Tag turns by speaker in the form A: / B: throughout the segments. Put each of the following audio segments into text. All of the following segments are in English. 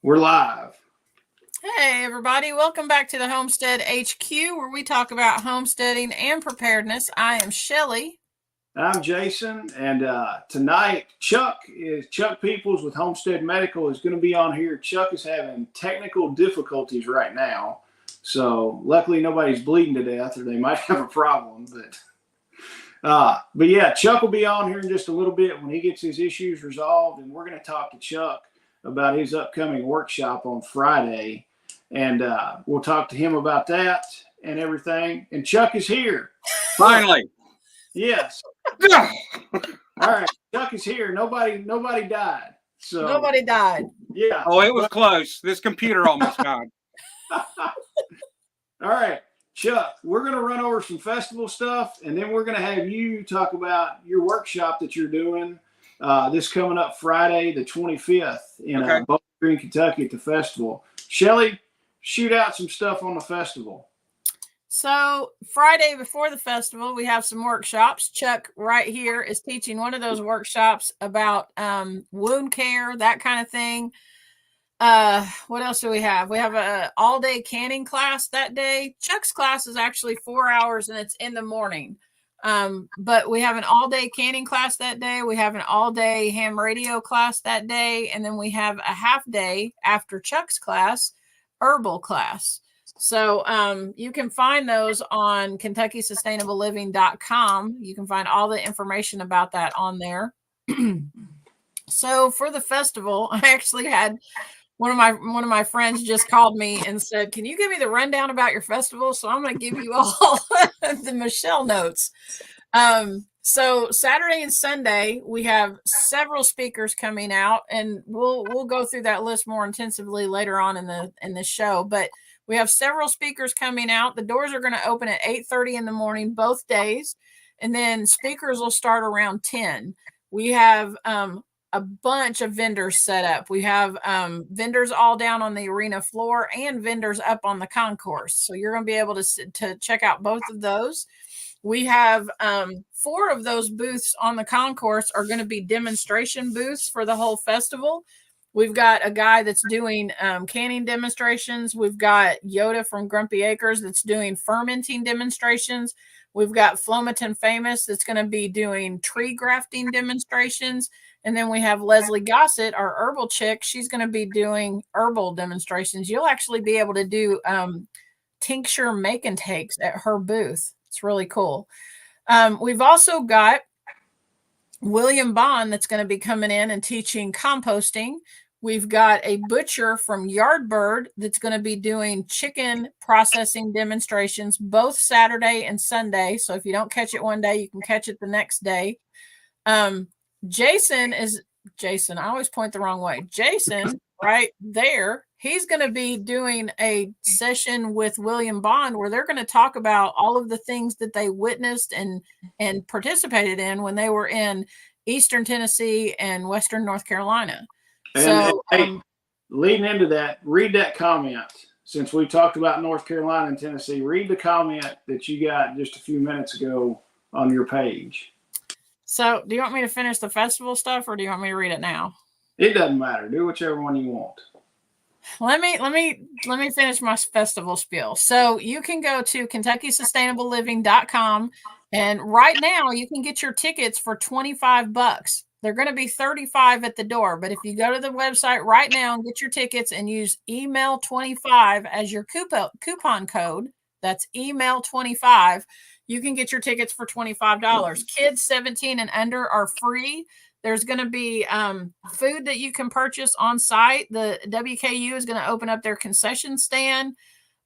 A: We're live.
B: Hey, everybody. Welcome back to the Homestead HQ, where we talk about homesteading and preparedness. I am Shelly.
A: I'm Jason, and tonight Chuck Peoples with Homestead Medical is going to be on here. Chuck is having technical difficulties right now, so luckily nobody's bleeding to death, or they might have a problem. But yeah, Chuck will be on here in just a little bit when he gets his issues resolved, and we're going to talk to Chuck about his upcoming workshop on Friday, and we'll talk to him about that and everything. And Chuck is here
C: finally.
A: Yes. All right, Chuck is here. Nobody died. So
B: nobody died.
A: Yeah.
C: Oh, it was close. This computer almost died.
A: All right, Chuck, we're going to run over some festival stuff, and then we're going to have you talk about your workshop that you're doing this coming up Friday, the 25th in Bowling Green, Kentucky at the festival. Shelly, shoot out some stuff on the festival.
B: So Friday before the festival, we have some workshops. Chuck right here is teaching one of those workshops about wound care, that kind of thing. What else do we have? We have a all-day canning class that day. Chuck's class is actually 4 hours, and it's in the morning. But we have an all-day canning class that day. We have an all-day ham radio class that day. And then we have a half day after Chuck's class, herbal class. So you can find those on KentuckySustainableLiving.com. You can find all the information about that on there. So for the festival, I actually had one of my friends just called me and said, "Can you give me the rundown about your festival?" So I'm going to give you all the Michelle notes. So Saturday and Sunday, we have several speakers coming out, and we'll go through that list more intensively later on in the show. But we have several speakers coming out. The doors are going to open at 8:30 in the morning, both days. And then speakers will start around 10. We have a bunch of vendors set up. We have vendors all down on the arena floor and vendors up on the concourse. So you're going to be able to check out both of those. We have 4 of those booths on the concourse are going to be demonstration booths for the whole festival. We've got a guy that's doing canning demonstrations. We've got Yoda from Grumpy Acres that's doing fermenting demonstrations. We've got Flomaton Famous that's going to be doing tree grafting demonstrations. And then we have Leslie Gossett, our herbal chick. She's going to be doing herbal demonstrations. You'll actually be able to do tincture make and takes at her booth. It's really cool. We've also got William Bond that's going to be coming in and teaching composting. We've got a butcher from Yardbird that's going to be doing chicken processing demonstrations both Saturday and Sunday. So if you don't catch it one day, you can catch it the next day. Jason, I always point the wrong way. Jason, right there, he's going to be doing a session with William Bond where they're going to talk about all of the things that they witnessed and participated in when they were in Eastern Tennessee and Western North Carolina.
A: And hey, leading into that, read that comment. Since we talked about North Carolina and Tennessee, read the comment that you got just a few minutes ago on your page.
B: So do you want me to finish the festival stuff, or do you want me to read it now?
A: It doesn't matter. Do whichever one you want.
B: Let me finish my festival spiel. So you can go to KentuckySustainableLiving.com, and right now you can get your tickets for $25. They're going to be $35 at the door, but if you go to the website right now and get your tickets and use email 25 as your coupon code, that's email 25, you can get your tickets for $25. Kids 17 and under are free. There's going to be food that you can purchase on site. The WKU is going to open up their concession stand.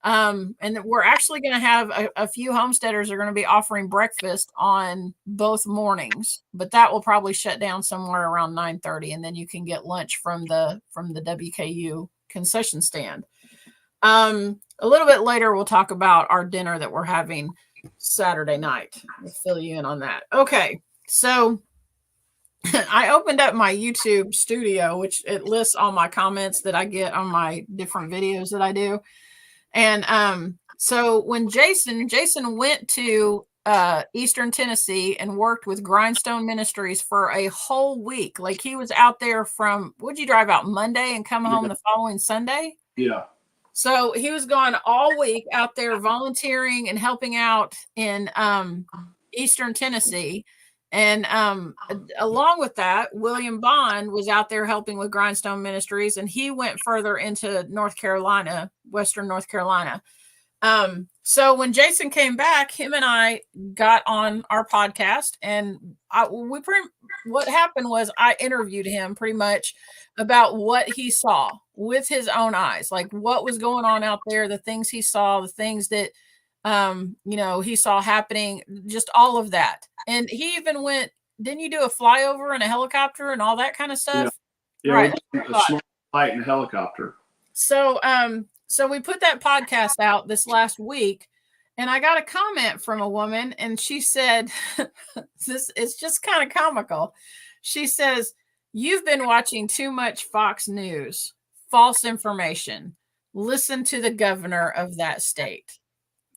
B: And we're actually going to have a few homesteaders are going to be offering breakfast on both mornings, but that will probably shut down somewhere around 9:30. And then you can get lunch from the WKU concession stand. A little bit later, we'll talk about our dinner that we're having Saturday night. We'll fill you in on that. Okay. So I opened up my YouTube studio, which it lists all my comments that I get on my different videos that I do. And so when Jason went to Eastern Tennessee and worked with Grindstone Ministries for a whole week. Like he was out there from, would you drive out Monday and come home the following Sunday?
A: Yeah.
B: So he was gone all week out there volunteering and helping out in Eastern Tennessee. And along with that, William Bond was out there helping with Grindstone Ministries, and he went further into North Carolina, Western North Carolina. So when Jason came back, him and I got on our podcast, and what happened was I interviewed him pretty much about what he saw with his own eyes, like what was going on out there, the things he saw, the things that he saw happening, just all of that. And he even went, didn't you do a flyover in a helicopter and all that kind of stuff?
A: Yeah,
B: right.
A: We did a small flight in a helicopter.
B: So we put that podcast out this last week, and I got a comment from a woman, and she said, this is just kind of comical. She says, "You've been watching too much Fox News, false information. Listen to the governor of that state."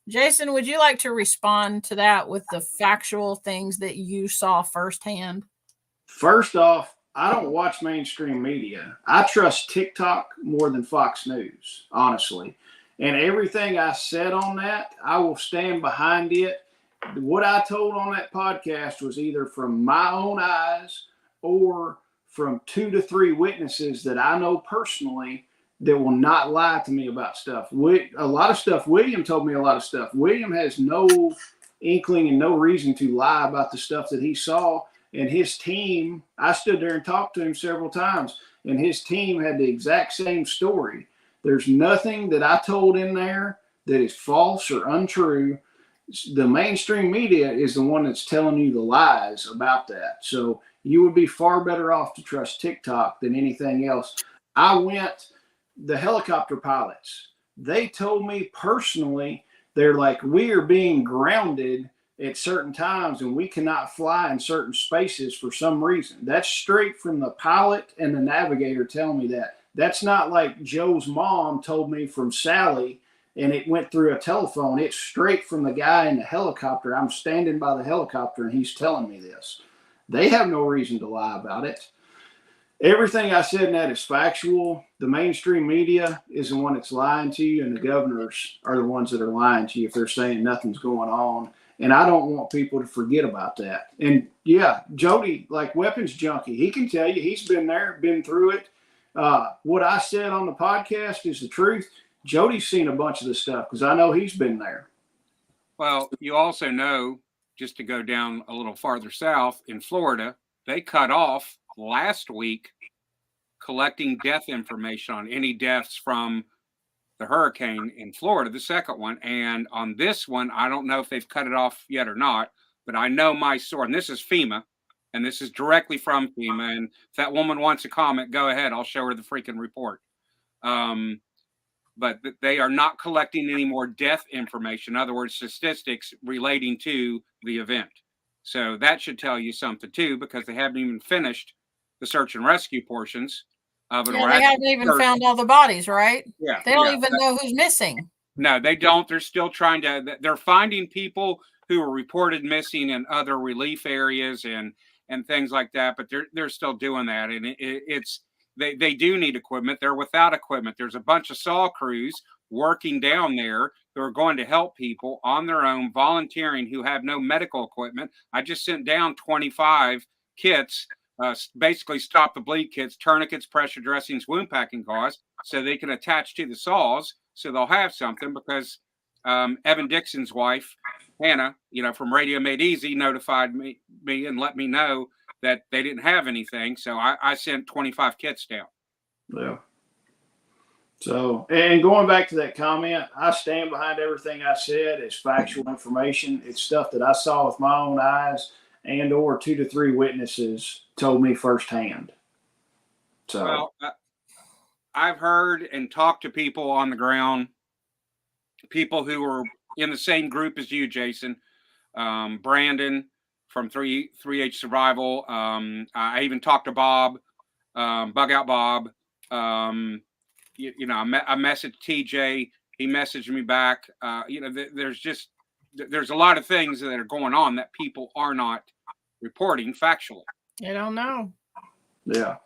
B: Jason, would you like to respond to that with the factual things that you saw firsthand?
A: First off, I don't watch mainstream media. I trust TikTok more than Fox News, honestly. And everything I said on that, I will stand behind it. What I told on that podcast was either from my own eyes or from 2 to 3 witnesses that I know personally that will not lie to me about stuff. A lot of stuff, William told me a lot of stuff. William has no inkling and no reason to lie about the stuff that he saw. And his team, I stood there and talked to him several times, and his team had the exact same story. There's nothing that I told in there that is false or untrue. The mainstream media is the one that's telling you the lies about that. So you would be far better off to trust TikTok than anything else. The helicopter pilots, they told me personally, they're like, we are being grounded at certain times and we cannot fly in certain spaces for some reason. That's straight from the pilot and the navigator telling me that. That's not like Joe's mom told me from Sally and it went through a telephone. It's straight from the guy in the helicopter. I'm standing by the helicopter and he's telling me this. They have no reason to lie about it. Everything I said in that is factual. The mainstream media is the one that's lying to you, and the governors are the ones that are lying to you if they're saying nothing's going on. And I don't want people to forget about that. And yeah, Jody, like weapons junkie, he can tell you he's been there, been through it. What I said on the podcast is the truth. Jody's seen a bunch of this stuff because I know he's been there.
C: Well, you also know, just to go down a little farther south in Florida, they cut off last week collecting death information on any deaths from the hurricane in Florida, the second one. And on this one, I don't know if they've cut it off yet or not, but I know my source, and this is FEMA, and this is directly from FEMA. And if that woman wants a comment, go ahead. I'll show her the freaking report. But they are not collecting any more death information. In other words, statistics relating to the event. So that should tell you something too, because they haven't even finished the search and rescue portions of it.
B: Yeah, they haven't even found all the bodies, right?
C: Yeah.
B: They don't even know who's missing.
C: No, they don't. They're still trying to, they're finding people who were reported missing in other relief areas and things like that, but they're still doing that. And they do need equipment. They're without equipment. There's a bunch of SAW crews working down there who are going to help people on their own, volunteering, who have no medical equipment. I just sent down 25 kits, basically stop the bleed kits, tourniquets, pressure dressings, wound packing gauze, so they can attach to the saws, so they'll have something. Because Evan Dixon's wife, Hannah, from Radio Made Easy, notified me and let me know that they didn't have anything. So I sent 25 kits down.
A: Yeah. So, and going back to that comment, I stand behind everything I said. It's factual information. It's stuff that I saw with my own eyes and or 2 to 3 witnesses told me firsthand. So,
C: well, I've heard and talked to people on the ground, people who are in the same group as you, Jason, Brandon from 3H Survival. I even talked to Bob, Bug Out Bob. I messaged TJ. He messaged me back. There's just there's a lot of things that are going on that people are not reporting factually.
B: I don't know.
A: Yeah.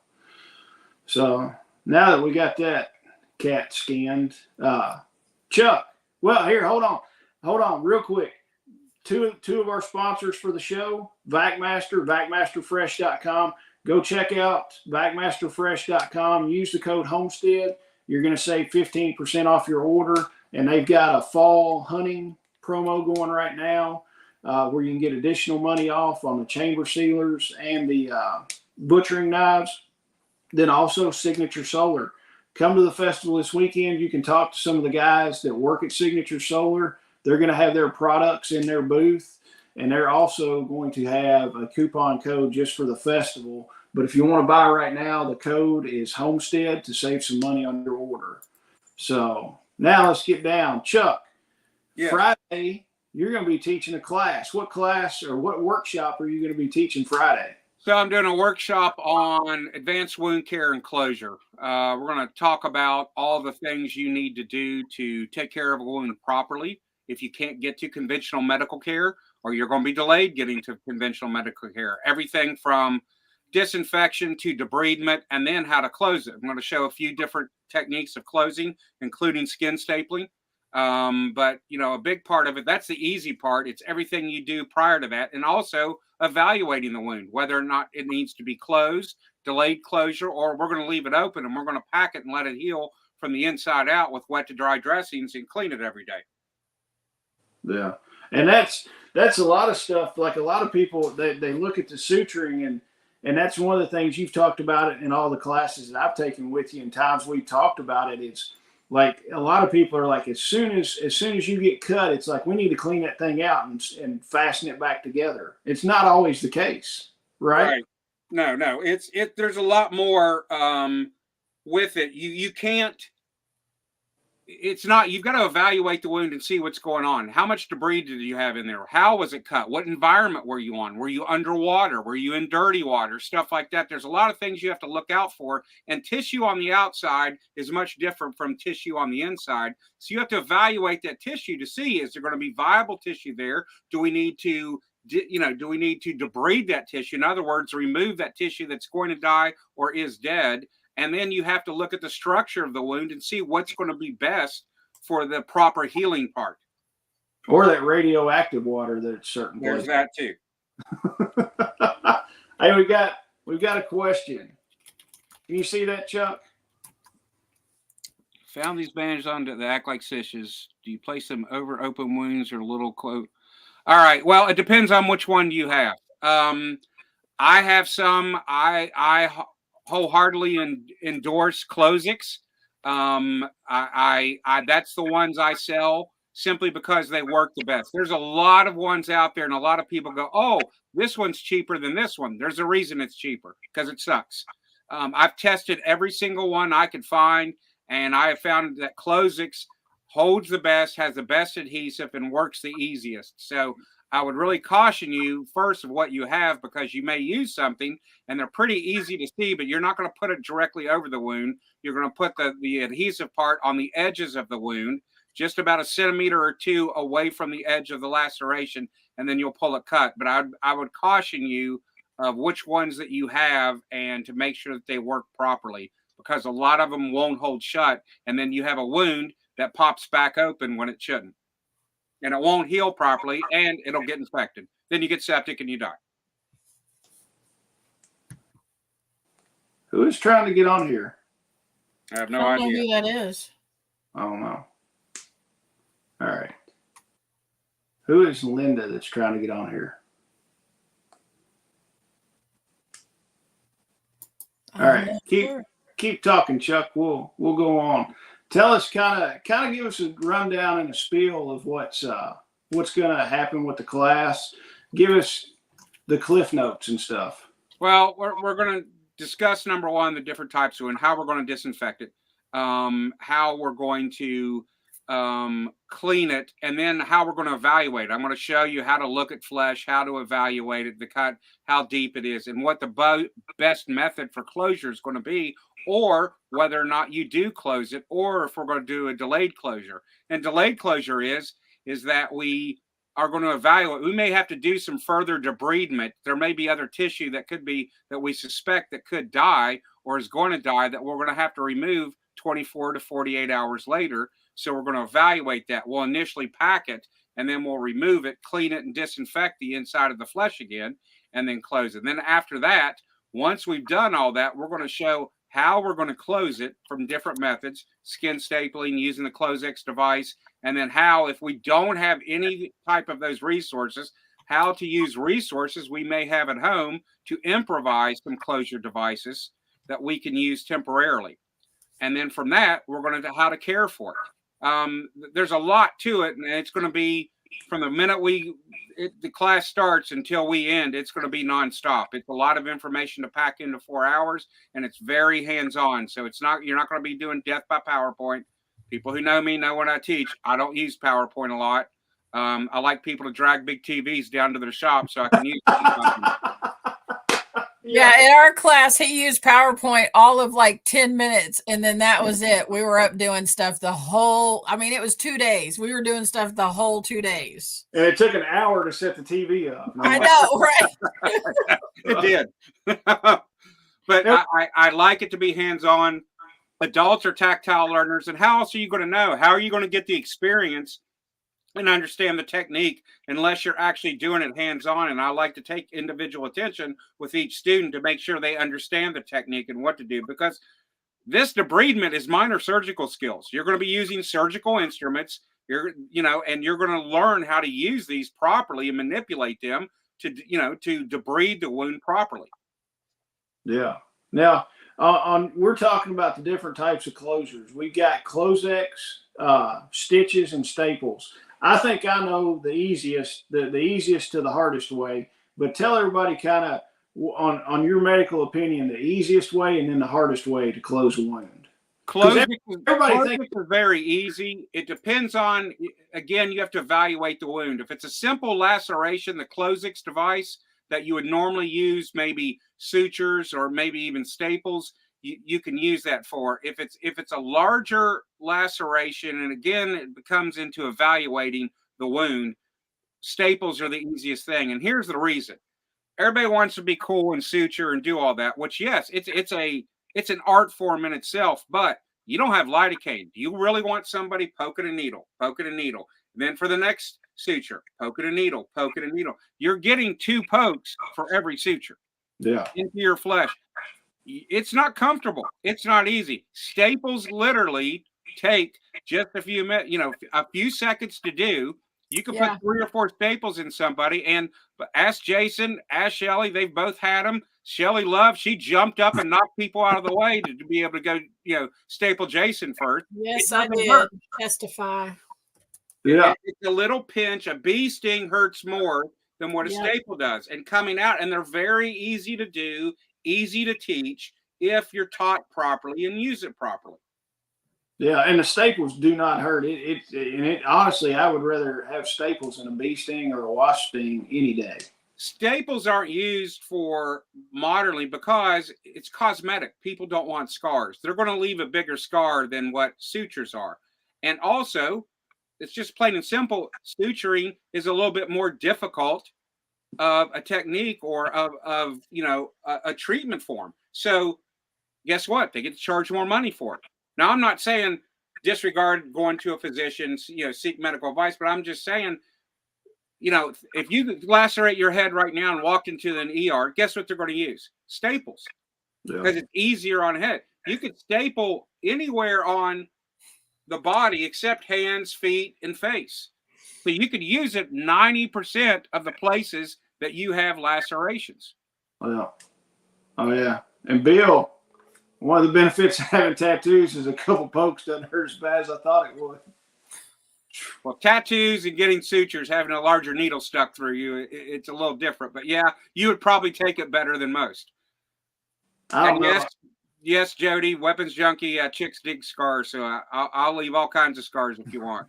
A: So now that we got that cat skinned, Chuck. Well, here, hold on, real quick. Two of our sponsors for the show, VacMaster, VacMasterFresh.com. Go check out VacMasterFresh.com. Use the code Homestead. You're going to save 15% off your order, and they've got a fall hunting promo going right now where you can get additional money off on the chamber sealers and the butchering knives. Then also Signature Solar. Come to the festival this weekend. You can talk to some of the guys that work at Signature Solar. They're going to have their products in their booth, and they're also going to have a coupon code just for the festival. But if you want to buy right now, the code is Homestead to save some money on your order. So now let's get down. Chuck,
C: Yes.
A: Friday, you're going to be teaching a class. What class or what workshop are you going to be teaching Friday?
C: So I'm doing a workshop on advanced wound care and closure. We're going to talk about all the things you need to do to take care of a wound properly. If you can't get to conventional medical care, or you're going to be delayed getting to conventional medical care, everything from disinfection to debridement, and then how to close it. I'm going to show a few different techniques of closing, including skin stapling. But a big part of it, that's the easy part. It's everything you do prior to that, and also evaluating the wound, whether or not it needs to be closed, delayed closure, or we're going to leave it open and we're going to pack it and let it heal from the inside out with wet to dry dressings and clean it every day.
A: Yeah. And that's a lot of stuff. Like a lot of people, they look at the suturing and that's one of the things you've talked about it in all the classes that I've taken with you and times we've talked about it. It's like a lot of people are like, as soon as you get cut, it's like, we need to clean that thing out and fasten it back together. It's not always the case, right?
C: No, there's a lot more with it. You can't, it's not, you've got to evaluate the wound and see what's going on. How much debris did you have in there? How was it cut? What environment were you on? Were you underwater? Were you in dirty water? Stuff like that. There's a lot of things you have to look out for. And tissue on the outside is much different from tissue on the inside. So you have to evaluate that tissue to see, is there going to be viable tissue there? Do we need to debride that tissue? In other words, remove that tissue that's going to die or is dead. And then you have to look at the structure of the wound and see what's going to be best for the proper healing part.
A: Or that radioactive water that's certain.
C: There's that too.
A: Hey, we've got a question. Can you see that, Chuck?
C: Found these bandages on that act like stitches. Do you place them over open wounds or little close? All right. Well, it depends on which one you have. I have some. I wholeheartedly endorse Closix. That's the ones I sell simply because they work the best. There's a lot of ones out there, and a lot of people go, "Oh, this one's cheaper than this one." There's a reason it's cheaper, because it sucks. I've tested every single one I could find, and I have found that Closix holds the best, has the best adhesive, and works the easiest. So I would really caution you first of what you have, because you may use something and they're pretty easy to see, but you're not going to put it directly over the wound. You're going to put the adhesive part on the edges of the wound, just about 1 centimeter or 2 away from the edge of the laceration, and then you'll pull it cut. But I would caution you of which ones that you have and to make sure that they work properly, because a lot of them won't hold shut, and then you have a wound that pops back open when it shouldn't. And it won't heal properly, and it'll get infected. Then you get septic and you die.
A: Who is trying to get on here?
C: I have no
B: I don't know
C: idea.
B: who that is.
A: I don't know. All right. Who is Linda that's trying to get on here? All right. Keep talking, Chuck. We'll go on. Tell us, kind of give us a rundown and a spiel of what's going to happen with the class. Give us the cliff notes and stuff.
C: Well, we're going to discuss, number one, the different types of wound, how we're going to disinfect it, how we're going to clean it, and then how we're going to evaluate it. I'm going to show you how to look at flesh, how to evaluate it, the cut, how deep it is, and what the best method for closure is going to be, or whether or not you do close it, or if we're going to do a delayed closure. And delayed closure is that we are going to evaluate. We may have to do some further debridement. There may be other tissue that we suspect that could die or is going to die that we're going to have to remove 24 to 48 hours later. So we're going to evaluate that. We'll initially pack it, and then we'll remove it, clean it, and disinfect the inside of the flesh again, and then close it. And then after that, once we've done all that, we're going to show how we're going to close it from different methods, skin stapling, using the Close-X device, and then how, if we don't have any type of those resources, how to use resources we may have at home to improvise some closure devices that we can use temporarily. And then from that, we're going to how to care for it. There's a lot to it, and it's going to be from the minute the class starts until we end, it's going to be nonstop. It's a lot of information to pack into 4 hours, and it's very hands-on. So you're not going to be doing death by PowerPoint. People who know me know when I teach, I don't use PowerPoint a lot. I like people to drag big TVs down to their shop so I can use them.
B: Yeah, in our class, he used PowerPoint all of like 10 minutes, and then that was it. We were up doing stuff it was 2 days. We were doing stuff the whole 2 days.
A: And it took an hour to set the TV up.
B: I know, right?
C: It did. But I like it to be hands-on. Adults are tactile learners, and how else are you going to know? How are you going to get the experience and understand the technique unless you're actually doing it hands-on? And I like to take individual attention with each student to make sure they understand the technique and what to do, because this debridement is minor surgical skills. You're going to be using surgical instruments, and you're going to learn how to use these properly and manipulate them to debride the wound properly.
A: Yeah. Now, we're talking about the different types of closures. We got Close-X, stitches, and staples. I think I know the easiest to the hardest way, but tell everybody kind of on your medical opinion, the easiest way and then the hardest way to close a wound.
C: Closing is very easy. It depends on, again, you have to evaluate the wound. If it's a simple laceration, the Close-X device that you would normally use, maybe sutures or maybe even staples, you can use that for. If it's a larger laceration, and again, it comes into evaluating the wound, staples are the easiest thing. And here's the reason. Everybody wants to be cool and suture and do all that, which, yes, it's an art form in itself, but you don't have lidocaine. Do you really want somebody poking a needle? And then for the next suture, poking a needle. You're getting 2 pokes for every suture into your flesh. It's not comfortable. It's not easy. Staples literally take just a few minutes, a few seconds to do. You can put 3 or 4 staples in somebody, and ask Jason, ask Shelly. They've both had them. Shelly Love, she jumped up and knocked people out of the way to be able to go, staple Jason first.
B: Yes, I did. Testify.
A: Yeah.
C: It's a little pinch. A bee sting hurts more than what a staple does. And coming out, and they're very easy to do, easy to teach if you're taught properly and use it properly.
A: Yeah, and the staples do not hurt. Honestly, I would rather have staples than a bee sting or a wasp sting any day.
C: Staples aren't used for modernly because it's cosmetic. People don't want scars. They're going to leave a bigger scar than what sutures are. And also, it's just plain and simple. Suturing is a little bit more difficult of a technique or of a treatment form. So guess what? They get to charge more money for it. Now, I'm not saying disregard going to a physician, seek medical advice, but I'm just saying, if you lacerate your head right now and walked into an ER, guess what they're going to use? Staples. Because it's easier on head. You could staple anywhere on the body except hands, feet, and face. So you could use it 90% of the places that you have lacerations.
A: Oh yeah. And Bill, one of the benefits of having tattoos is a couple pokes doesn't hurt as bad as I thought it would.
C: Well, tattoos and getting sutures, having a larger needle stuck through you, it's a little different. But yeah, you would probably take it better than most. Yes, Jody, weapons junkie, chicks dig scars, so I'll leave all kinds of scars if you want.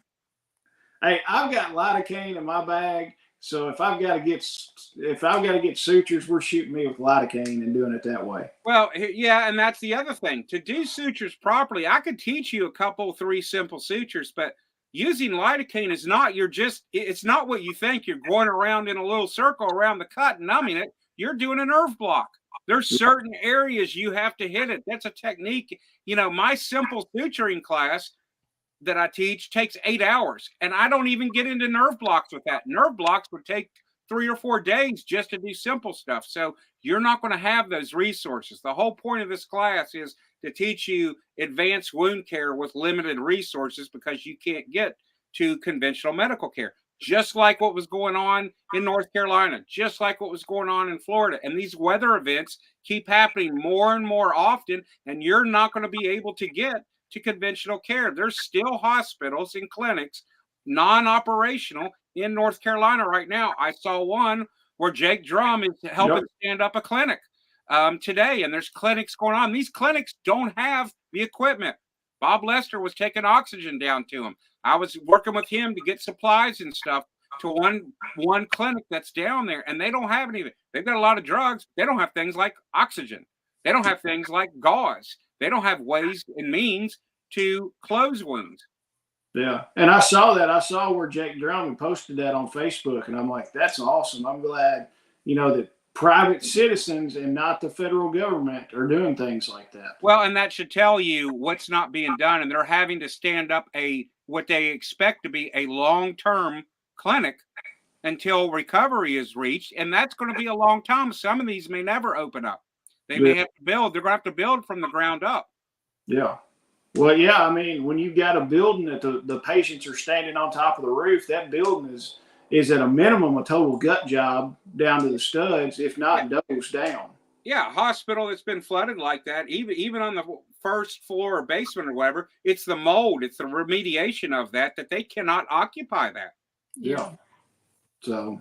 A: Hey, I've got lidocaine in my bag, so if I've got to get sutures, we're shooting me with lidocaine and doing it that way.
C: Well, yeah, and that's the other thing. To do sutures properly, I could teach you a couple, 3 simple sutures, but using lidocaine is not, it's not what you think. You're going around in a little circle around the cut and numbing it. You're doing a nerve block. There's certain areas you have to hit it. That's a technique. My simple suturing class that I teach takes 8 hours, and I don't even get into nerve blocks with that. Nerve blocks would take 3 or 4 days just to do simple stuff. So you're not going to have those resources. The whole point of this class is to teach you advanced wound care with limited resources, because you can't get to conventional medical care. Just like what was going on in North Carolina, just like what was going on in Florida. And these weather events keep happening more and more often, and you're not going to be able to get to conventional care. There's still hospitals and clinics, non-operational, in North Carolina right now. I saw one where Jake Drum is helping stand up a clinic today, and there's clinics going on. These clinics don't have the equipment. Bob Lester was taking oxygen down to him. I was working with him to get supplies and stuff to one clinic that's down there, and they don't have anything. They've got a lot of drugs. They don't have things like oxygen. They don't have things like gauze. They don't have ways and means to close wounds.
A: Yeah. And I saw that. I saw where Jake Drummond posted that on Facebook, and I'm like, that's awesome. I'm glad, that private citizens and not the federal government are doing things like that.
C: Well, and that should tell you what's not being done. And they're having to stand up what they expect to be a long-term clinic until recovery is reached. And that's going to be a long time. Some of these may never open up. They may have to build. They're going to have to build from the ground up.
A: Yeah. Well, yeah, I mean, when you've got a building that the patients are standing on top of the roof, that building is at a minimum a total gut job down to the studs, if not doubles down.
C: Yeah, a hospital that's been flooded like that, even on the first floor or basement or whatever, it's the mold, it's the remediation of that they cannot occupy that.
A: Yeah. So,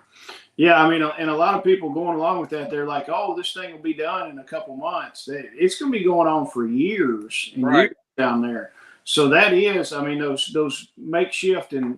A: yeah, I mean, and a lot of people going along with that, they're like, oh, this thing will be done in a couple months. It's going to be going on for years and years down there. So that is, I mean, those makeshift and,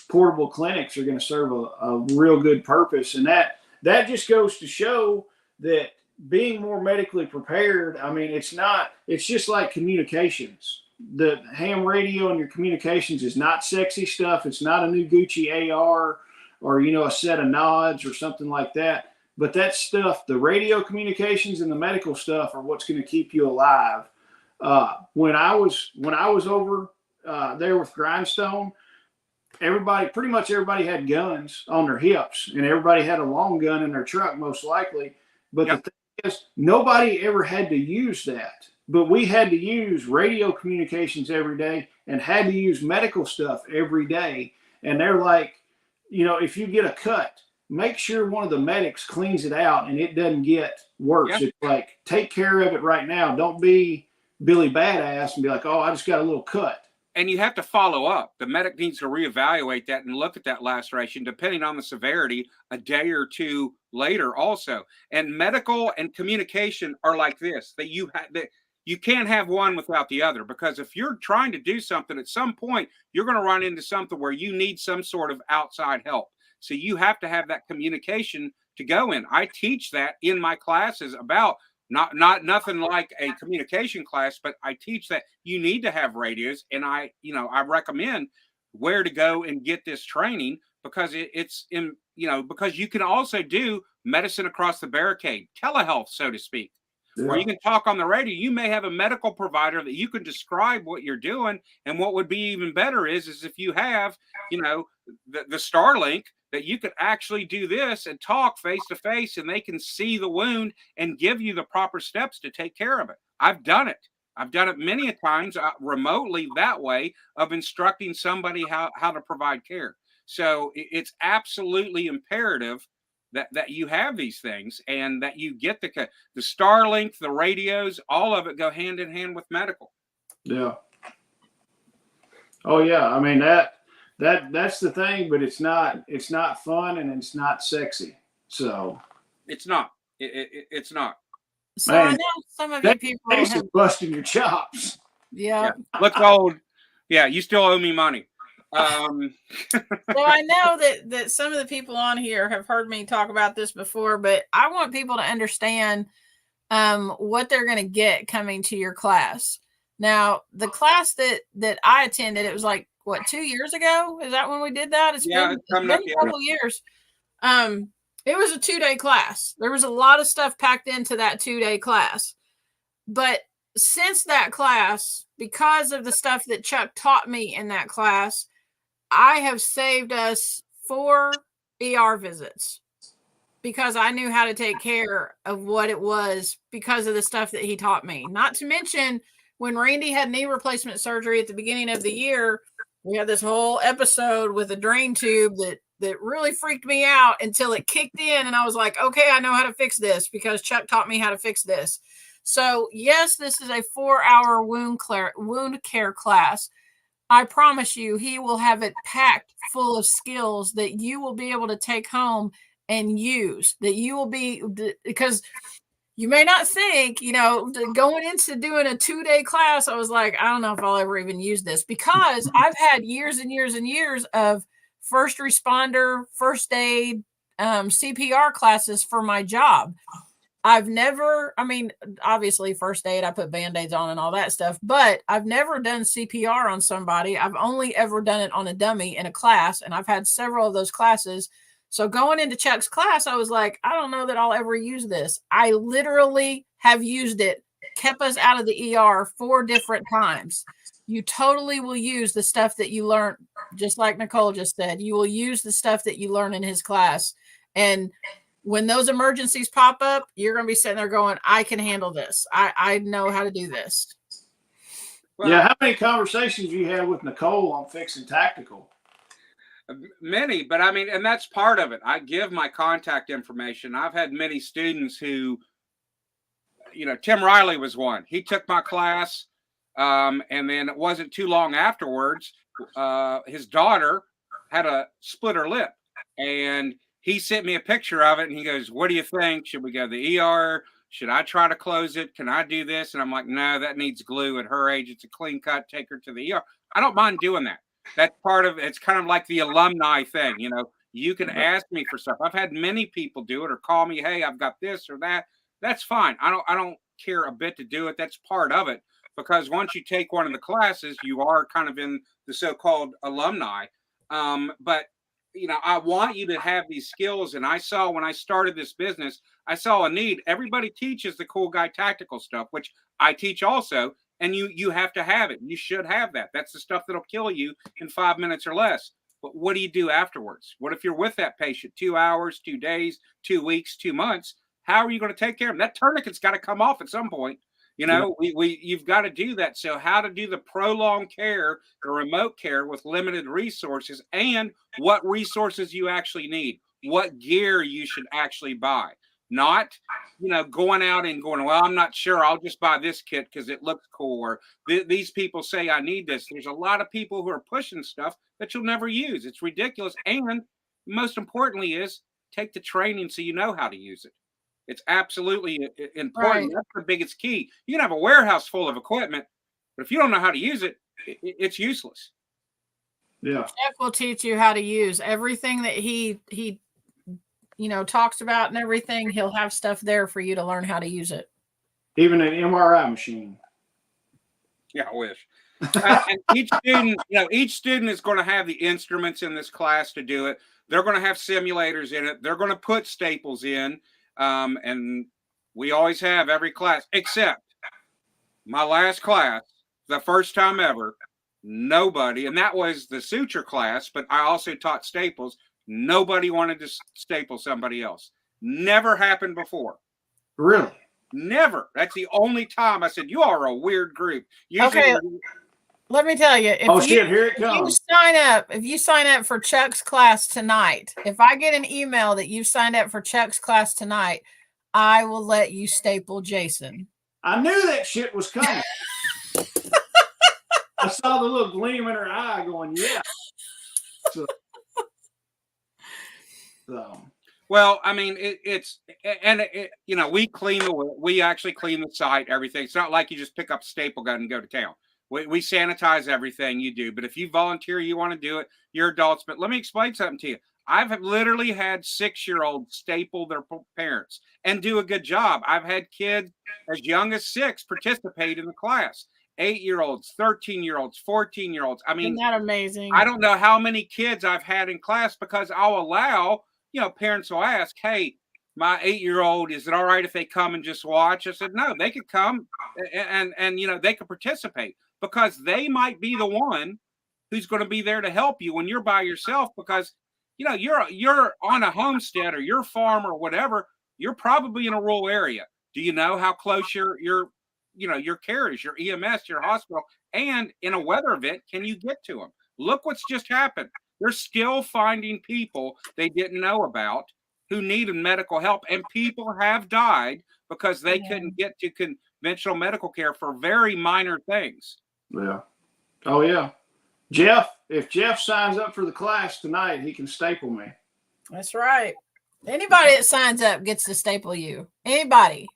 A: portable clinics are going to serve a real good purpose. And that just goes to show that being more medically prepared, I mean, it's just like communications. The ham radio and your communications is not sexy stuff. It's not a new Gucci AR or, a set of nods or something like that. But that stuff, the radio communications and the medical stuff, are what's going to keep you alive. When I was over there with Grindstone, pretty much everybody had guns on their hips, and everybody had a long gun in their truck, most likely. But the thing is, nobody ever had to use that. But we had to use radio communications every day and had to use medical stuff every day. And they're like, if you get a cut, make sure one of the medics cleans it out and it doesn't get worse. Yeah. It's like, take care of it right now. Don't be Billy Badass and be like, oh, I just got a little cut.
C: And you have to follow up. The medic needs to reevaluate that and look at that laceration, depending on the severity, a day or two later also. And medical and communication are like this, that you can't have one without the other, because if you're trying to do something, at some point, you're going to run into something where you need some sort of outside help. So you have to have that communication to go in. I teach that in my classes about nothing like a communication class, but I teach that you need to have radios, and I recommend where to go and get this training, because because you can also do medicine across the barricade, telehealth, so to speak, where you can talk on the radio. You may have a medical provider that you can describe what you're doing, and what would be even better is if you have, the Starlink, that you could actually do this and talk face to face, and they can see the wound and give you the proper steps to take care of it. I've done it. I've done it many a times remotely that way, of instructing somebody how to provide care. So it's absolutely imperative that you have these things, and that you get the Starlink, the radios, all of it go hand in hand with medical.
A: Yeah. Oh yeah. I mean, that's the thing, but it's not fun, and it's not sexy. So
C: it's not. It's not.
B: So man, I know some of you people
A: have busting your chops.
B: Yeah.
C: Looks old. Yeah, you still owe me money.
B: So I know that some of the people on here have heard me talk about this before, but I want people to understand what they're going to get coming to your class. Now, the class that I attended, it was like what, 2 years ago? Is that when we did that? It's
C: Yeah,
B: been,
C: it's coming
B: it's
C: up.
B: been a couple years. It was a 2-day class. There was a lot of stuff packed into that 2-day class. But since that class, because of the stuff that Chuck taught me in that class, I have saved us 4 ER visits because I knew how to take care of what it was because of the stuff that he taught me. Not to mention when Randy had knee replacement surgery at the beginning of the year, we had this whole episode with a drain tube that really freaked me out until it kicked in. And I was like, okay, I know how to fix this because Chuck taught me how to fix this. So yes, this is a 4-hour wound care class. I promise you, he will have it packed full of skills that you will be able to take home and use, that you will be, because you may not think, going into doing a 2-day class, I was like, I don't know if I'll ever even use this, because I've had years and years and years of first responder, first aid, CPR classes for my job. I've never, obviously first aid, I put Band-Aids on and all that stuff, but I've never done CPR on somebody. I've only ever done it on a dummy in a class, and I've had several of those classes. So going into Chuck's class, I was like, I don't know that I'll ever use this. I literally have used it, kept us out of the ER 4 different times. You totally will use the stuff that you learned, just like Nicole just said. You will use the stuff that you learn in his class. And when those emergencies pop up, you're going to be sitting there going, I can handle this. I know how to do this.
A: Well, yeah. How many conversations you had with Nicole on fixing tactical?
C: Many, but and that's part of it. I give my contact information. I've had many students who, Tim Riley was one. He took my class. And then it wasn't too long afterwards, his daughter had a split her lip, and he sent me a picture of it, and he goes, what do you think? Should we go to the ER? Should I try to close it? Can I do this? And I'm like, no, that needs glue. At her age, it's a clean cut. Take her to the ER. I don't mind doing that. That's part of it's kind of like the alumni thing. You can ask me for stuff. I've had many people do it or call me, hey, I've got this or that. That's fine. I don't care a bit to do it. That's part of it. Because once you take one of the classes, you are kind of in the so-called alumni. But I want you to have these skills. And I saw when I started this business, I saw a need. Everybody teaches the cool guy tactical stuff, which I teach also. And you have to have it. You should have that. That's the stuff that'll kill you in 5 minutes or less. But what do you do afterwards? What if you're with that patient 2 hours, 2 days, 2 weeks, 2 months? How are you going to take care of them? That tourniquet's got to come off at some point. You've got to do that. So how to do the prolonged care, the remote care with limited resources, and what resources you actually need, what gear you should actually buy, not, going out and going, well, I'm not sure. I'll just buy this kit because it looks cool. Or these people say I need this. There's a lot of people who are pushing stuff that you'll never use. It's ridiculous. And most importantly is take the training so you know how to use it. It's absolutely important. Right. That's the biggest key. You can have a warehouse full of equipment, but if you don't know how to use it, it's useless.
A: Yeah.
B: Jeff will teach you how to use everything that he talks about and everything. He'll have stuff there for you to learn how to use it.
A: Even an MRI machine.
C: Yeah, I wish. And each student is going to have the instruments in this class to do it. They're going to have simulators in it. They're going to put staples in. And we always have every class, except my last class, the first time ever, nobody, and that was the suture class, but I also taught staples. Nobody wanted to staple somebody else. Never happened before.
A: Really?
C: Never. That's the only time I said, you are a weird group. Usually,
B: okay. Let me tell you,
A: here it comes.
B: If you sign up for Chuck's class tonight, if I get an email that you've signed up for Chuck's class tonight, I will let you staple Jason.
A: I knew that shit was coming. I saw the little gleam in her eye going, yeah. So.
C: Well, we actually clean the site, everything. It's not like you just pick up a staple gun and go to town. We sanitize everything you do, but if you volunteer, you want to do it, you're adults. But let me explain something to you. I've literally had 6-year-olds staple their parents and do a good job. I've had kids as young as 6 participate in the class. 8-year-olds, 13-year-olds, 14-year-olds. I mean,
B: Isn't that amazing?
C: I don't know how many kids I've had in class because I'll allow, parents will ask, hey, my 8-year-old, is it all right if they come and just watch? I said, no, they could come and they could participate because they might be the one who's going to be there to help you when you're by yourself because, you're on a homestead or your farm or whatever. You're probably in a rural area. Do you know how close your carriers, your EMS, your hospital, and in a weather event, can you get to them? Look what's just happened. They're still finding people they didn't know about who needed medical help, and people have died because they couldn't get to conventional medical care for very minor things.
A: Yeah. Oh, yeah. Jeff, if Jeff signs up for the class tonight, he can staple me.
B: That's right. Anybody that signs up gets to staple you. Anybody.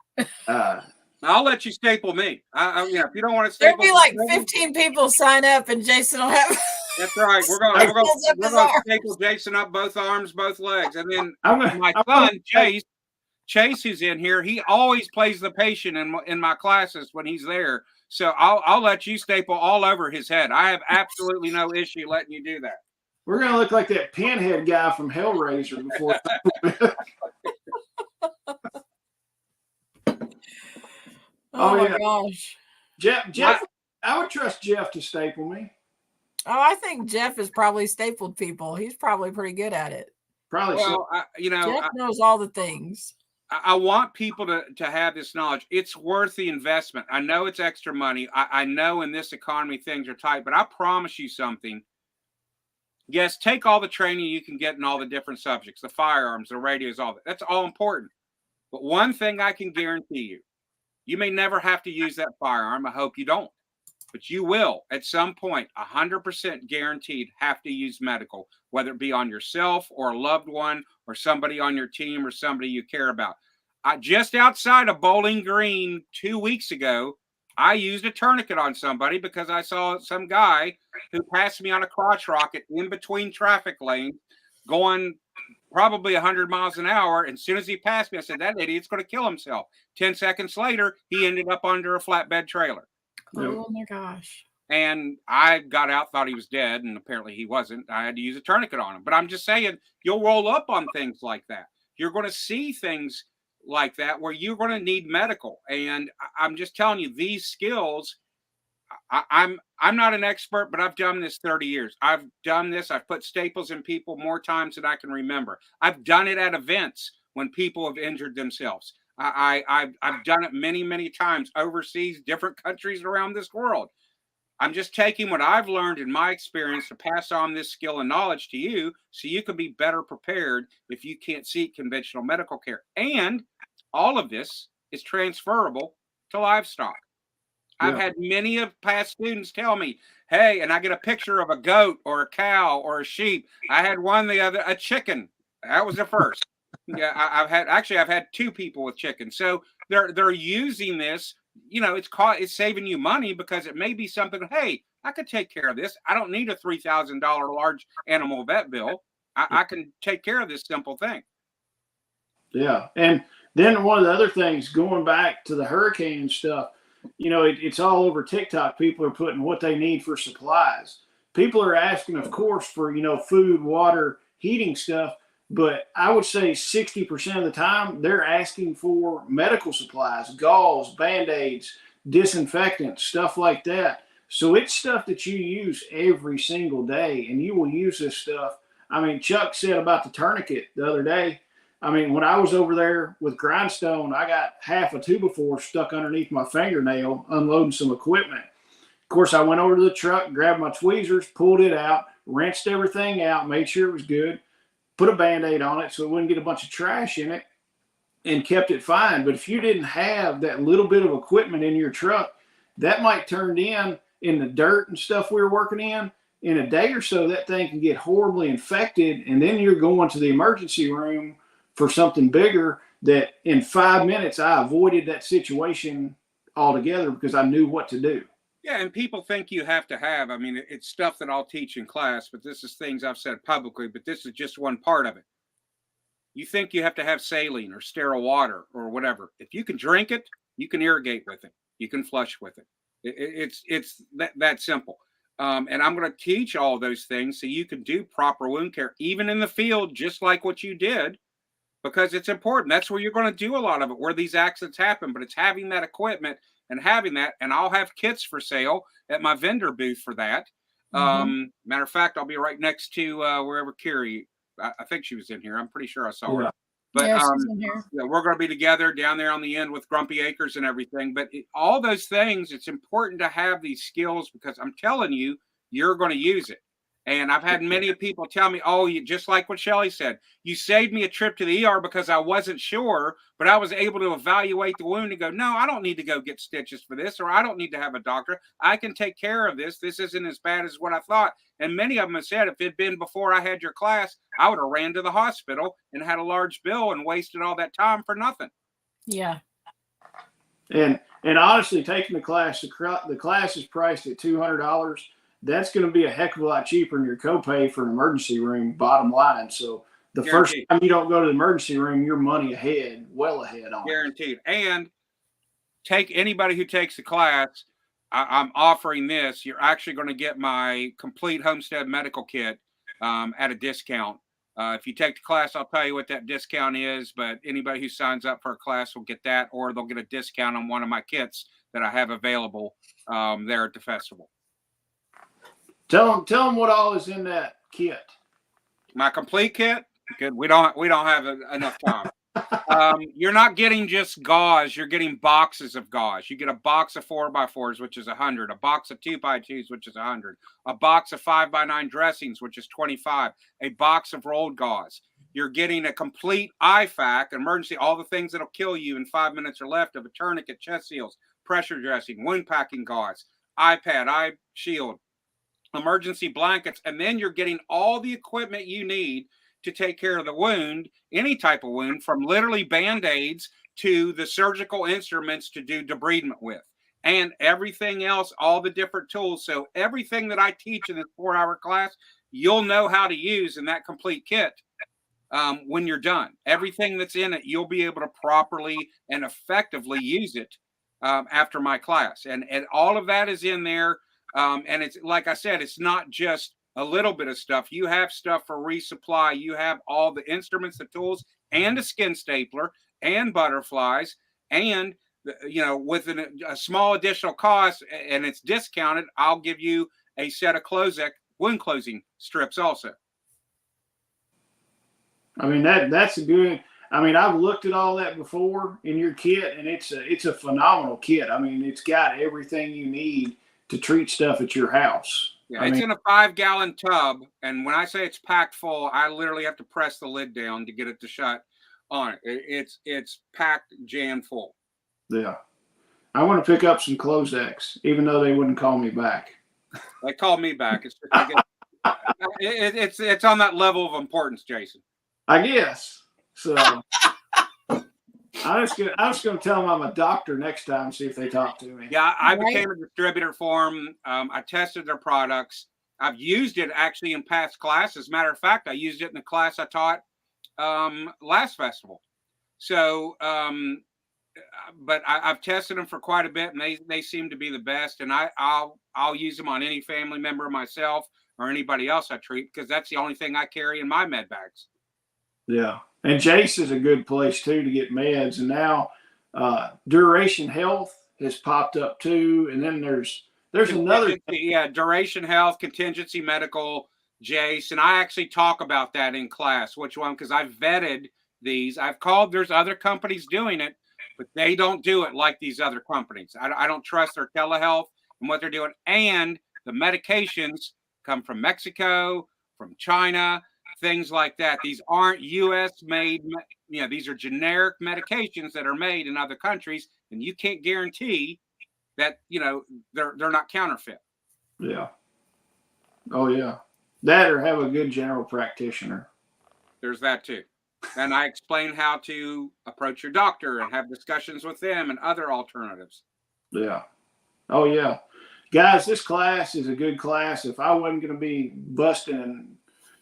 C: I'll let you staple me. If you don't want to staple,
B: there'll be like 15 people sign up, and Jason will have.
C: That's right. We're going to staple Jason up both arms, both legs, and then my son Chase, who's in here, he always plays the patient in my classes when he's there. So I'll let you staple all over his head. I have absolutely no issue letting you do that.
A: We're going to look like that pinhead guy from Hellraiser before.
B: Oh my gosh.
A: Jeff, I would trust Jeff to staple me.
B: Oh, I think Jeff has probably stapled people. He's probably pretty good at it.
A: Probably
C: so.
B: Jeff knows all the things.
C: I want people to have this knowledge. It's worth the investment. I know it's extra money. I know in this economy things are tight, but I promise you something. Yes, take all the training you can get in all the different subjects, the firearms, the radios, all that. That's all important. But one thing I can guarantee you may never have to use that firearm. I hope you don't. But you will, at some point, 100% guaranteed have to use medical, whether it be on yourself or a loved one or somebody on your team or somebody you care about. Just outside of Bowling Green 2 weeks ago, I used a tourniquet on somebody because I saw some guy who passed me on a crotch rocket in between traffic lanes going probably 100 miles an hour. And as soon as he passed me, I said, that idiot's going to kill himself. 10 seconds later, he ended up under a flatbed trailer.
B: Oh my gosh.
C: And I got out, thought he was dead, and apparently he wasn't. I had to use a tourniquet on him. But I'm just saying, you'll roll up on things like that. You're going to see things like that where you're going to need medical. And I'm just telling you, these skills, I'm not an expert, but I've done this 30 years. I've done this. I've put staples in people more times than I can remember. I've done it at events when people have injured themselves. I've done it many, many times overseas, different countries around this world. I'm just taking what I've learned in my experience to pass on this skill and knowledge to you so you can be better prepared if you can't seek conventional medical care. And all of this is transferable to livestock. I've had many of past students tell me, hey, and I get a picture of a goat or a cow or a sheep. I had one a chicken. That was the first. Yeah, I've had 2 people with chickens. So they're using this, it's saving you money because it may be something, hey, I could take care of this. I don't need a $3,000 large animal vet bill. I can take care of this simple thing.
A: Yeah. And then one of the other things, going back to the hurricane stuff, it's all over TikTok. People are putting what they need for supplies. People are asking, of course, for, food, water, heating stuff. But I would say 60% of the time, they're asking for medical supplies, gauze, Band-Aids, disinfectants, stuff like that. So it's stuff that you use every single day, and you will use this stuff. I mean, Chuck said about the tourniquet the other day. I mean, when I was over there with Grindstone, I got half a 2x4 stuck underneath my fingernail unloading some equipment. Of course, I went over to the truck, grabbed my tweezers, pulled it out, rinsed everything out, made sure it was good. Put a Band-Aid on it so it wouldn't get a bunch of trash in it, and kept it fine. But if you didn't have that little bit of equipment in your truck, that might turn in the dirt and stuff we were working in a day or so. That thing can get horribly infected, and then you're going to the emergency room for something bigger. That in 5 minutes I avoided that situation altogether because I knew what to do.
C: Yeah, and people think you have to have, it's stuff that I'll teach in class, but this is things I've said publicly, but this is just one part of it. You think you have to have saline or sterile water or whatever. If you can drink it, you can irrigate with it. You can flush with it. It's that simple. And I'm going to teach all those things so you can do proper wound care, even in the field, just like what you did, because it's important. That's where you're going to do a lot of it, where these accidents happen. But it's having that equipment and having that. And I'll have kits for sale at my vendor booth for that. Matter of fact, I'll be right next to wherever Carrie, I think she was in here. I'm pretty sure I saw her. But
B: Yeah, she's in here.
C: yeah, we're going to be together down there on the end with Grumpy Acres and everything. But all those things, it's important to have these skills, because I'm telling you, you're going to use it. And I've had many people tell me, oh, you, just like what Shelly said, you saved me a trip to the ER because I wasn't sure, but I was able to evaluate the wound and go, no, I don't need to go get stitches for this, or I don't need to have a doctor. I can take care of this. This isn't as bad as what I thought. And many of them have said, if it had been before I had your class, I would have ran to the hospital and had a large bill and wasted all that time for nothing.
B: Yeah.
A: And honestly, taking the class is priced at $200. That's going to be a heck of a lot cheaper than your copay for an emergency room, bottom line. So the first time you don't go to the emergency room, you're money ahead, well ahead on
C: Guaranteed. And take anybody who takes the class, I'm offering this. You're actually going to get my complete Homestead medical kit at a discount. If you take the class, I'll tell you what that discount is, but anybody who signs up for a class will get that, or they'll get a discount on one of my kits that I have available there at the festival.
A: Tell them what all is in that kit.
C: My complete kit. Good. We don't have enough time. You're not getting just gauze. You're getting boxes of gauze. You get a box of 4x4s, which is 100. A box of 2x2s, which is 100. A box of 5x9 dressings, which is 25. A box of rolled gauze. You're getting a complete IFAC, emergency, all the things that'll kill you in 5 minutes or left, of a tourniquet, chest seals, pressure dressing, wound packing gauze, iPad, eye shield, emergency blankets, and then you're getting all the equipment you need to take care of the wound, any type of wound, from literally Band-Aids to the surgical instruments to do debridement with, and everything else, all the different tools. So everything that I teach in this 4-hour class, you'll know how to use in that complete kit when you're done. Everything that's in it, you'll be able to properly and effectively use it after my class. And all of that is in there. And it's, like I said, it's not just a little bit of stuff. You have stuff for resupply. You have all the instruments, the tools, and a skin stapler, and butterflies, and with a small additional cost, and it's discounted, I'll give you a set of Clozek wound closing strips also.
A: I mean, that's a good. I mean, I've looked at all that before in your kit, and it's a phenomenal kit. I mean, it's got everything you need to treat stuff at your house.
C: Yeah, it's in a 5-gallon tub, and when I say it's packed full, I literally have to press the lid down to get it to shut on it. It's packed jam full.
A: Yeah, I want to pick up some Clozeks, even though they wouldn't call me back.
C: They called me back. It's on that level of importance, Jason.
A: I guess so. I was going to tell them I'm a doctor next time, see if they talk to me.
C: Yeah, I became a distributor for them. I tested their products. I've used it actually in past classes. Matter of fact, I used it in the class I taught last festival. So, but I've tested them for quite a bit, and they seem to be the best. And I'll use them on any family member of myself or anybody else I treat, because that's the only thing I carry in my med bags.
A: Yeah. And Jace is a good place too to get meds. And now Duration Health has popped up too. And then there's another.
C: Yeah, Duration Health, Contingency Medical, Jace. And I actually talk about that in class, which one, because I've vetted these. I've called, there's other companies doing it, but they don't do it like these other companies. I don't trust their telehealth and what they're doing. And the medications come from Mexico, from China, things like that. These aren't U.S. made, these are generic medications that are made in other countries, and you can't guarantee that, they're not counterfeit.
A: Yeah. Oh yeah. That, or have a good general practitioner.
C: There's that too. And I explain how to approach your doctor and have discussions with them and other alternatives.
A: Yeah. Oh yeah. Guys, this class is a good class. If I wasn't going to be busting and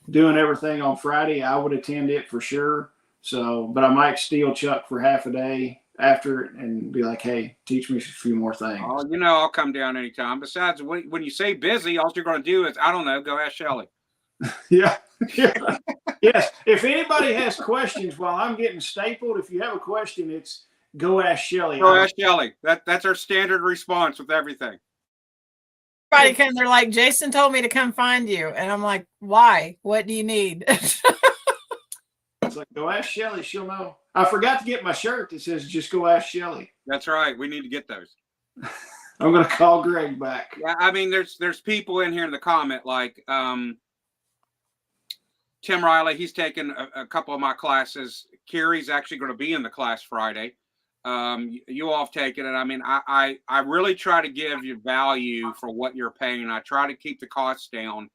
A: doing everything on Friday, I would attend it for sure. So, but I might steal Chuck for half a day after it and be like, hey, teach me a few more things.
C: Oh, I'll come down anytime. Besides, when you say busy, all you're going to do is, I don't know, go ask Shelly.
A: Yeah. Yes. If anybody has questions while I'm getting stapled, if you have a question, it's go ask Shelly.
C: Go ask Shelly. That's our standard response with everything.
B: Everybody come, they're like, Jason told me to come find you. And I'm like, why? What do you need?
A: It's like, go ask Shelly. She'll know. I forgot to get my shirt that says just go ask Shelly.
C: That's right. We need to get those.
A: I'm going to call Greg back.
C: Yeah, I mean, there's people in here in the comment like Tim Riley. He's taken a couple of my classes. Carrie's actually going to be in the class Friday. You all have taken it. I mean, I really try to give you value for what you're paying. I try to keep the costs down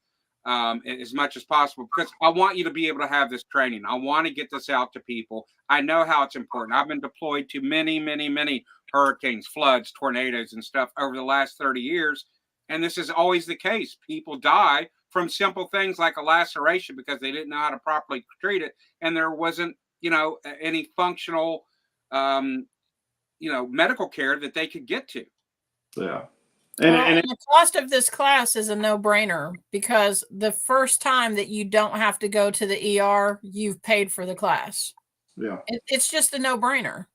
C: as much as possible because I want you to be able to have this training. I want to get this out to people. I know how it's important. I've been deployed to many, many, many hurricanes, floods, tornadoes, and stuff over the last 30 years. And this is always the case. People die from simple things like a laceration because they didn't know how to properly treat it. And there wasn't, any functional, medical care that they could get to.
A: Yeah.
B: And the cost of this class is a no-brainer because the first time that you don't have to go to the ER, you've paid for the class.
A: Yeah.
B: It's just a no-brainer.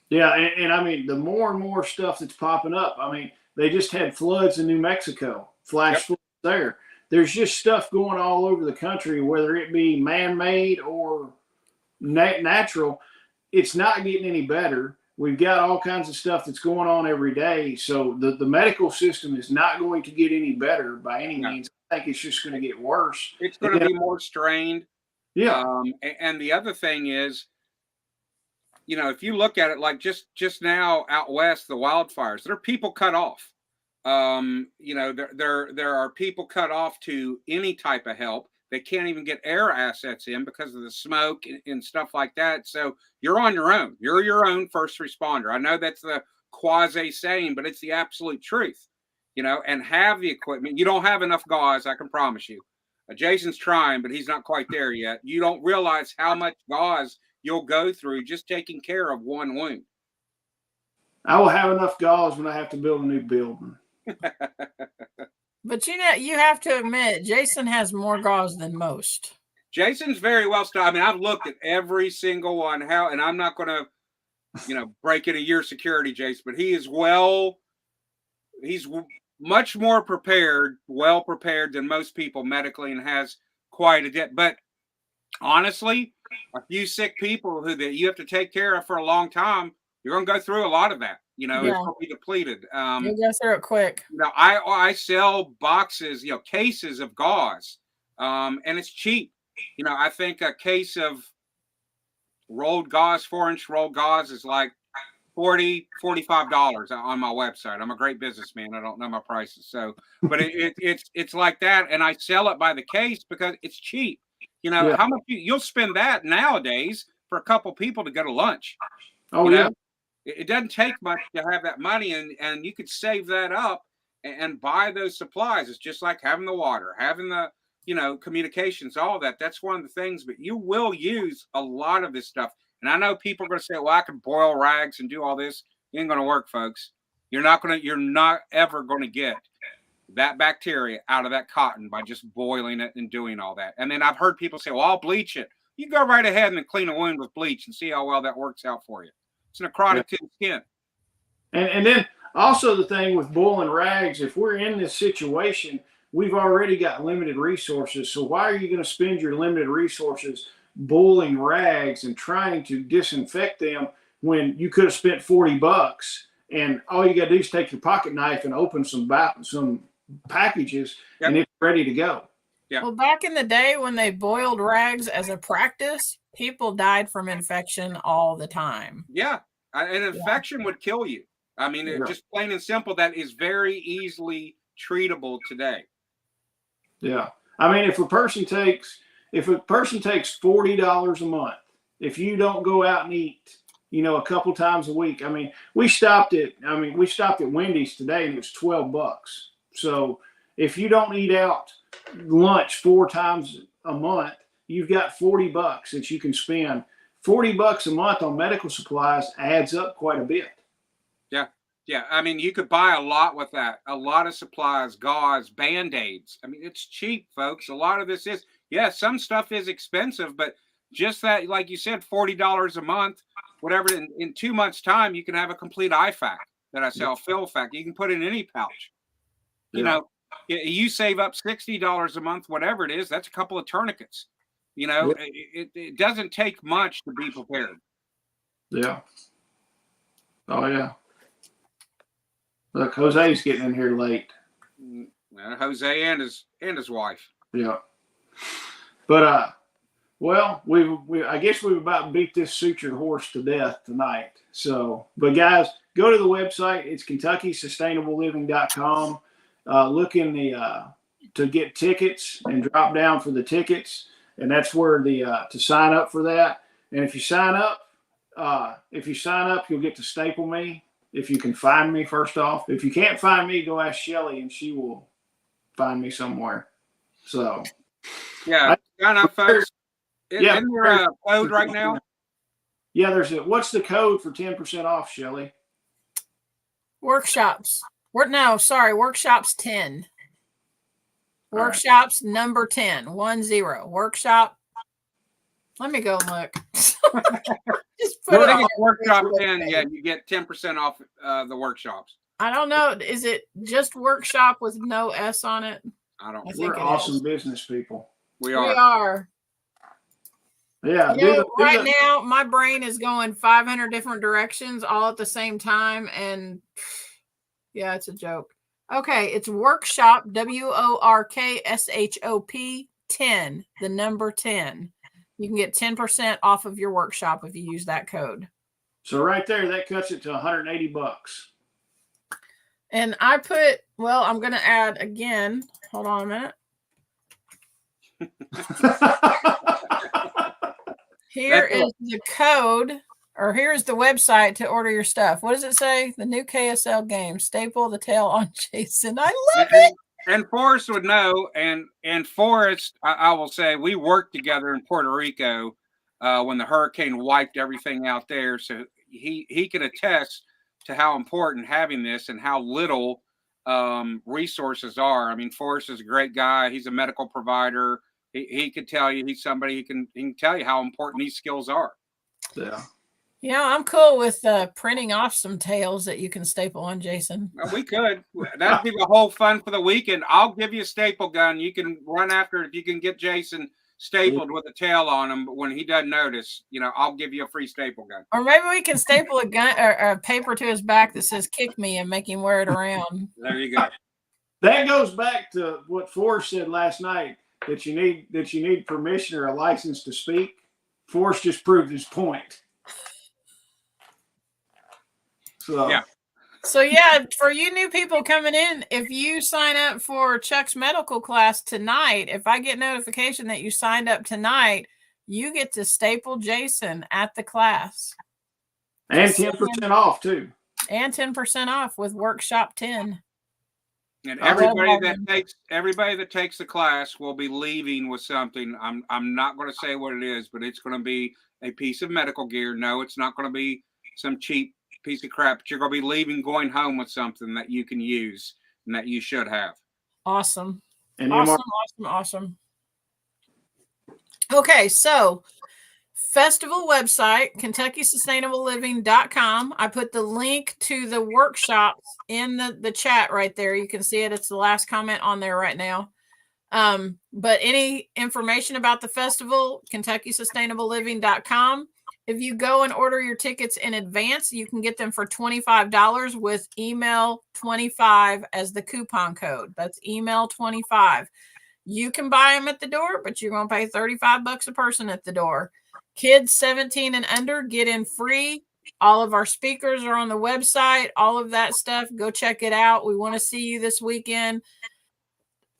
A: Yeah. And I mean, the more and more stuff that's popping up, I mean, they just had floods in New Mexico, flash floods there. There's just stuff going all over the country, whether it be man-made or natural. It's not getting any better. We've got all kinds of stuff that's going on every day. So the medical system is not going to get any better by any means. I think it's just going to get worse.
C: It's going to be more strained.
A: Yeah.
C: And the other thing is, if you look at it like just now out west, the wildfires, there are people cut off. There are people cut off to any type of help. They can't even get air assets in because of the smoke and stuff like that. So you're on your own. You're your own first responder. I know that's the quasi saying, but it's the absolute truth, and have the equipment. You don't have enough gauze, I can promise you. Jason's trying, but he's not quite there yet. You don't realize how much gauze you'll go through just taking care of one wound.
A: I will have enough gauze when I have to build a new building.
B: But you have to admit, Jason has more gauze than most.
C: Jason's very well stocked. I mean, I've looked at every single one. And I'm not going to, break into your security, Jason, but he's much more well prepared than most people medically and has quite a debt. But honestly, a few sick people that you have to take care of for a long time, you're going to go through a lot of that. It's going to be depleted.
B: You'll go through it quick.
C: I sell boxes, cases of gauze, and it's cheap. I think a case of rolled gauze, 4-inch rolled gauze is like $40, $45 on my website. I'm a great businessman. I don't know my prices. So, but it's like that. And I sell it by the case because it's cheap. How much you'll spend that nowadays for a couple people to go to lunch.
A: Oh, yeah.
C: It doesn't take much to have that money, and you could save that up and buy those supplies. It's just like having the water, having the, communications, all that. That's one of the things, but you will use a lot of this stuff. And I know people are going to say, well, I can boil rags and do all this. It ain't going to work, folks. You're not ever going to get that bacteria out of that cotton by just boiling it and doing all that. And then I've heard people say, well, I'll bleach it. You go right ahead and then clean a wound with bleach and see how well that works out for you. It's necrotic to the skin.
A: And then also the thing with boiling rags, if we're in this situation, we've already got limited resources. So why are you going to spend your limited resources boiling rags and trying to disinfect them when you could have spent $40 and all you got to do is take your pocket knife and open some packages and it's ready to go.
C: Yeah.
B: Well, back in the day when they boiled rags as a practice, people died from infection all the time.
C: Yeah. An infection would kill you. I mean, just plain and simple, that is very easily treatable today.
A: Yeah. I mean, if a person takes $40 a month, if you don't go out and eat, a couple times a week. I mean, we stopped at Wendy's today and it was $12. So if you don't eat out lunch 4 times a month, you've got $40 that you can spend $40 a month on medical supplies adds up quite a bit.
C: Yeah. I mean, you could buy a lot with that. A lot of supplies, gauze, Band-Aids. I mean, it's cheap, folks. A lot of this is, yeah, some stuff is expensive, but just that, like you said, $40 a month, whatever, in 2 months' time, you can have a complete IFAC that I sell, fill fac. You can put in any pouch. You know, you save up $60 a month, whatever it is, that's a couple of tourniquets. You know, it doesn't take much to be prepared.
A: Yeah. Oh, yeah. Look, Jose's getting in here late.
C: Jose and his wife.
A: Yeah. But well, we I guess we've about beat this sutured horse to death tonight. So, but guys, go to the website. It's KentuckySustainableLiving.com. Look in the to get tickets and drop down for the tickets, and that's where the to sign up for that. And if you sign up, you'll get to staple me. If you can find me, first off. If you can't find me, go ask Shelly, and she will find me somewhere. So,
C: yeah, sign up, folks. Isn't there a code right now?
A: Yeah, what's the code for 10% off, Shelly?
B: Workshops. Workshops 10. Workshops number 10. 10. Workshop. Let me go and look. Just put it on
C: workshop 10. Yeah, you get 10% off the workshops.
B: I don't know. Is it just workshop with no S on it?
A: We're awesome business people.
C: We are.
B: We are.
A: Yeah.
B: Right now, my brain is going 500 different directions all at the same time. And yeah, it's a joke. Okay. It's workshop, WORKSHOP 10, the number 10. You can get 10% off of your workshop if you use that code.
A: So right there, that cuts it to $180.
B: And I'm going to add again. Hold on a minute. Here is the code, or here's the website to order your stuff. What does it say? The new KSL game. Staple the tail on Jason. I love it.
C: And Forrest would know, and Forrest, I will say, we worked together in Puerto Rico when the hurricane wiped everything out there. So he can attest to how important having this and how little resources are. I mean, Forrest is a great guy. He's a medical provider. He could tell you, he's somebody he can tell you how important these skills are.
A: Yeah.
B: Yeah, I'm cool with printing off some tails that you can staple on Jason.
C: Well, we could. That'd be the whole fun for the weekend. I'll give you a staple gun. You can run after it. If you can get Jason stapled with a tail on him, but when he doesn't notice, I'll give you a free staple gun.
B: Or maybe we can staple a gun or a paper to his back that says "kick me" and make him wear it around.
C: There you go.
A: That goes back to what Forrest said last night, that you need permission or a license to speak. Forrest just proved his point.
B: So yeah, for you new people coming in, if you sign up for Chuck's medical class tonight, if I get notification that you signed up tonight, you get to staple Jason at the class.
A: And 10% off too.
B: And 10% off with Workshop 10.
C: And everybody that takes the class will be leaving with something. I'm not going to say what it is, but it's going to be a piece of medical gear. No, it's not going to be some cheap piece of crap, but you're going to be leaving, going home with something that you can use and that you should have.
B: Awesome. Awesome. Okay, so festival website, KentuckySustainableLiving.com. I put the link to the workshops in the chat right there. You can see it. It's the last comment on there right now. But any information about the festival, KentuckySustainableLiving.com. If you go and order your tickets in advance, you can get them for $25 with email 25 as the coupon code. That's email 25. You can buy them at the door, but you're going to pay $35 a person at the door. Kids 17 and under get in free. All of our speakers are on the website, all of that stuff. Go check it out. We want to see you this weekend.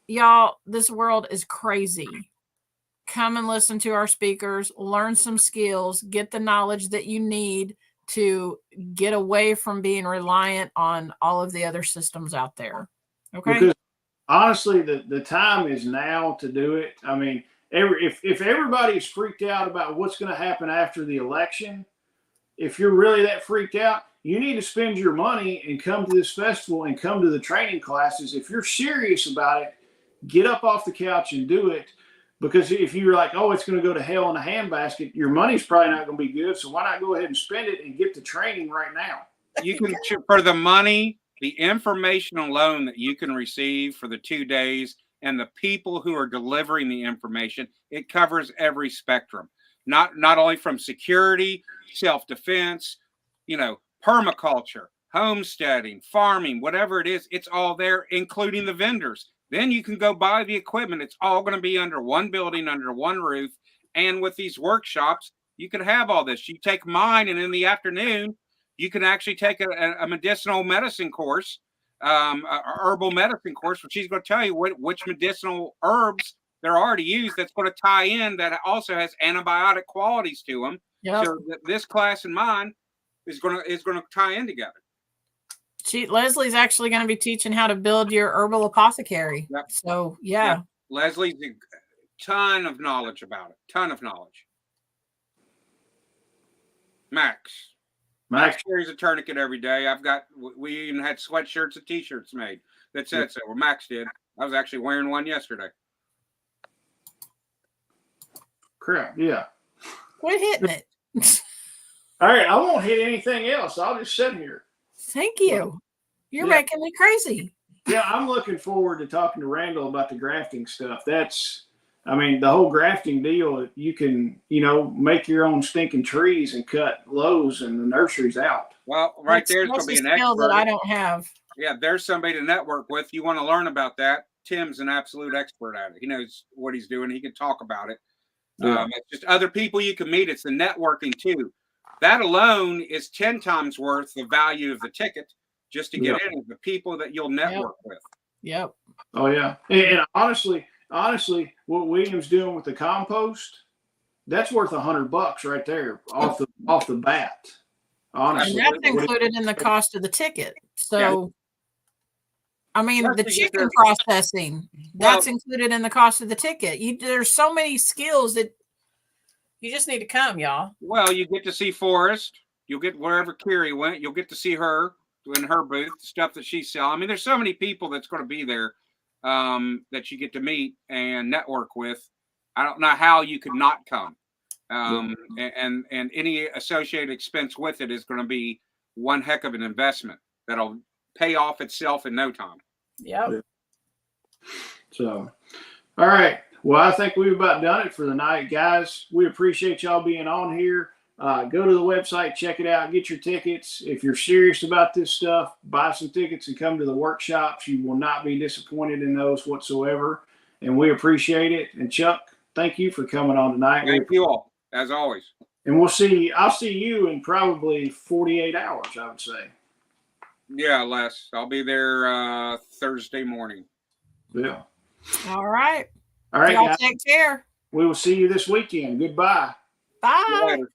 B: Y'all, this world is crazy. Come and listen to our speakers, learn some skills, get the knowledge that you need to get away from being reliant on all of the other systems out there. Okay.
A: Because honestly, the time is now to do it. I mean, if everybody's freaked out about what's going to happen after the election, if you're really that freaked out, you need to spend your money and come to this festival and come to the training classes. If you're serious about it, get up off the couch and do it. Because if you're like, oh, it's going to go to hell in a handbasket, your money's probably not going to be good. So why not go ahead and spend it and get the training right now?
C: You can, for the money, the information alone that you can receive for the 2 days, and the people who are delivering the information, it covers every spectrum. Not only from security, self-defense, permaculture, homesteading, farming, whatever it is, it's all there, including the vendors. Then you can go buy the equipment. It's all going to be under one building, under one roof. And with these workshops, you can have all this. You take mine, and in the afternoon, you can actually take a medicinal medicine course, a herbal medicine course, which she's going to tell you which medicinal herbs there are to use that's going to tie in, that also has antibiotic qualities to them.
B: Yep.
C: So this class and mine is going to tie in together.
B: Leslie's actually going to be teaching how to build your herbal apothecary.
C: Yep.
B: So, yeah.
C: Yep. Leslie's a ton of knowledge about it. Ton of knowledge. Max carries a tourniquet every day. We even had sweatshirts and t-shirts made that said so. Well, Max did. I was actually wearing one yesterday.
A: Crap, yeah.
B: Quit hitting it.
A: All right, I won't hit anything else. I'll just sit here.
B: Thank you. You're making me crazy.
A: Yeah, I'm looking forward to talking to Randall about the grafting stuff. The whole grafting deal, you can, make your own stinking trees and cut lows and the nurseries out.
C: Well, there's going to be an expert
B: that I don't have.
C: Yeah, there's somebody to network with. You want to learn about that. Tim's an absolute expert at it. He knows what he's doing. He can talk about it.
A: Yeah.
C: It's just other people you can meet. It's the networking too. That alone is 10 times worth the value of the ticket just to get in, the people that you'll network with.
B: Yep.
A: Oh, yeah. And honestly, what William's doing with the compost, that's worth $100 right there off the bat. Honestly.
B: And that's included in the cost of the ticket. So, the chicken processing, that's included in the cost of the ticket. There's so many skills that you just need to come, y'all.
C: Well, you get to see Forrest. You'll get wherever Carrie went. You'll get to see her in her booth, the stuff that she's selling. There's so many people that's going to be there that you get to meet and network with. I don't know how you could not come. And any associated expense with it is going to be one heck of an investment that'll pay off itself in no time.
B: Yep.
A: So, all right. Well, I think we've about done it for the night, guys. We appreciate y'all being on here. Go to the website, check it out, get your tickets. If you're serious about this stuff, buy some tickets and come to the workshops. You will not be disappointed in those whatsoever. And we appreciate it. And Chuck, thank you for coming on tonight.
C: Thank you all, as always.
A: And I'll see you in probably 48 hours, I would say.
C: Yeah, Les. I'll be there Thursday morning.
A: Yeah.
B: All right.
A: All right,
B: y'all
A: guys.
B: take care.
A: We will see you this weekend. Goodbye.
B: Bye.
C: See you later.